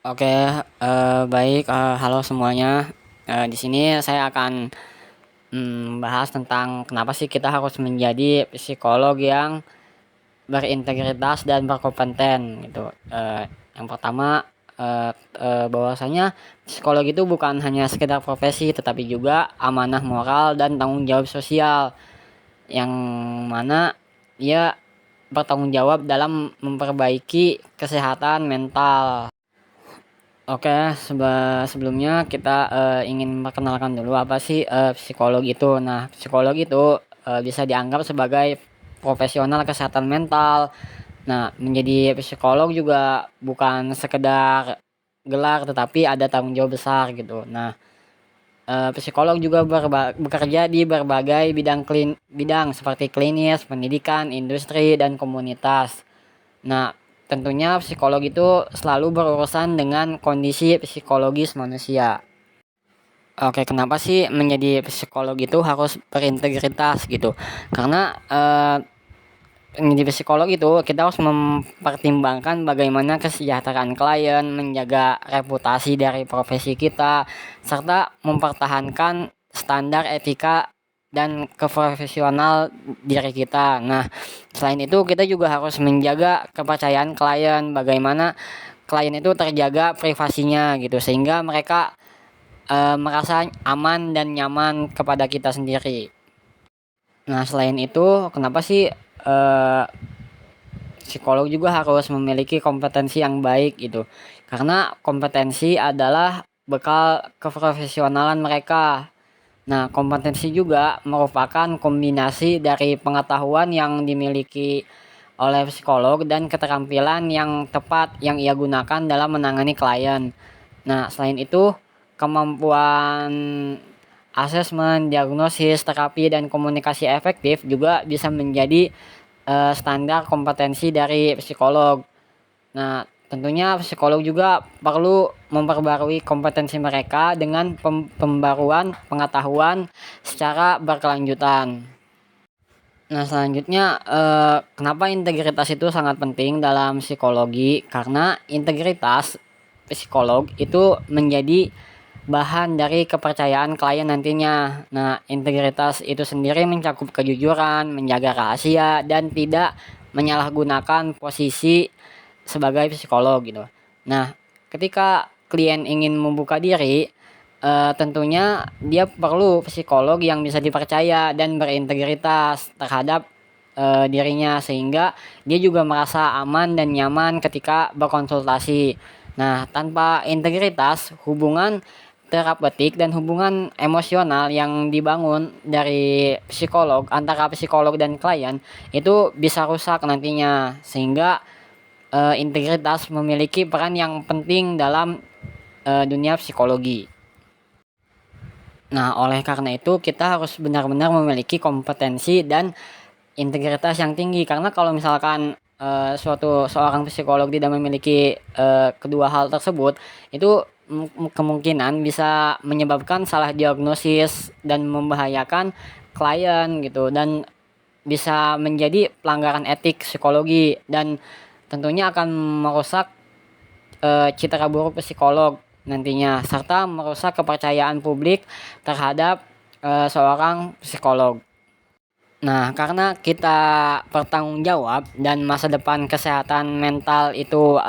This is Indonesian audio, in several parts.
Oke, baik, halo semuanya. Di sini saya akan, bahas tentang kenapa sih kita harus menjadi psikolog yang berintegritas dan berkompeten gitu. Yang pertama, bahwasanya psikolog itu bukan hanya sekedar profesi, tetapi juga amanah moral dan tanggung jawab sosial, yang mana ia bertanggung jawab dalam memperbaiki kesehatan mental. Oke, sebelumnya kita ingin memperkenalkan dulu apa sih psikolog itu. Nah, psikolog itu bisa dianggap sebagai profesional kesehatan mental. Nah, menjadi psikolog juga bukan sekedar gelar, tetapi ada tanggung jawab besar gitu. Nah, psikolog juga bekerja di berbagai bidang seperti klinis, pendidikan, industri, dan komunitas. Nah, tentunya psikolog itu selalu berurusan dengan kondisi psikologis manusia. Oke, kenapa sih menjadi psikolog itu harus berintegritas gitu? Karena menjadi psikolog itu kita harus mempertimbangkan bagaimana kesejahteraan klien, menjaga reputasi dari profesi kita, serta mempertahankan standar etika dan keprofesional diri kita. Nah, selain itu kita juga harus menjaga kepercayaan klien, bagaimana klien itu terjaga privasinya gitu sehingga mereka merasa aman dan nyaman kepada kita sendiri. Nah, selain itu kenapa sih psikolog juga harus memiliki kompetensi yang baik gitu? Karena kompetensi adalah bekal keprofesionalan mereka. Nah, kompetensi juga merupakan kombinasi dari pengetahuan yang dimiliki oleh psikolog dan keterampilan yang tepat yang ia gunakan dalam menangani klien. Nah, selain itu, kemampuan asesmen, diagnosis, terapi, dan komunikasi efektif juga bisa menjadi standar kompetensi dari psikolog. Nah, tentunya psikolog juga perlu memperbarui kompetensi mereka dengan pembaruan pengetahuan secara berkelanjutan. Nah, selanjutnya kenapa integritas itu sangat penting dalam psikologi? Karena integritas psikolog itu menjadi bahan dari kepercayaan klien nantinya. Nah, integritas itu sendiri mencakup kejujuran, menjaga rahasia, dan tidak menyalahgunakan posisi sebagai psikolog gitu. Nah, ketika klien ingin membuka diri, tentunya dia perlu psikolog yang bisa dipercaya dan berintegritas terhadap dirinya sehingga dia juga merasa aman dan nyaman ketika berkonsultasi. Nah, tanpa integritas, hubungan terapeutik dan hubungan emosional yang dibangun dari psikolog antara psikolog dan klien itu bisa rusak nantinya sehingga integritas memiliki peran yang penting dalam dunia psikologi. Nah, oleh karena itu kita harus benar-benar memiliki kompetensi dan integritas yang tinggi karena kalau misalkan seorang psikolog tidak memiliki kedua hal tersebut itu kemungkinan bisa menyebabkan salah diagnosis dan membahayakan klien gitu dan bisa menjadi pelanggaran etik psikologi dan tentunya akan merusak citra buruk psikolog nantinya serta merusak kepercayaan publik terhadap seorang psikolog. Nah, karena kita bertanggung jawab dan masa depan kesehatan mental itu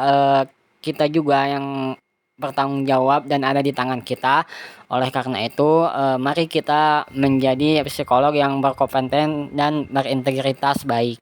kita juga yang bertanggung jawab dan ada di tangan kita. Oleh karena itu, mari kita menjadi psikolog yang berkompeten dan berintegritas baik.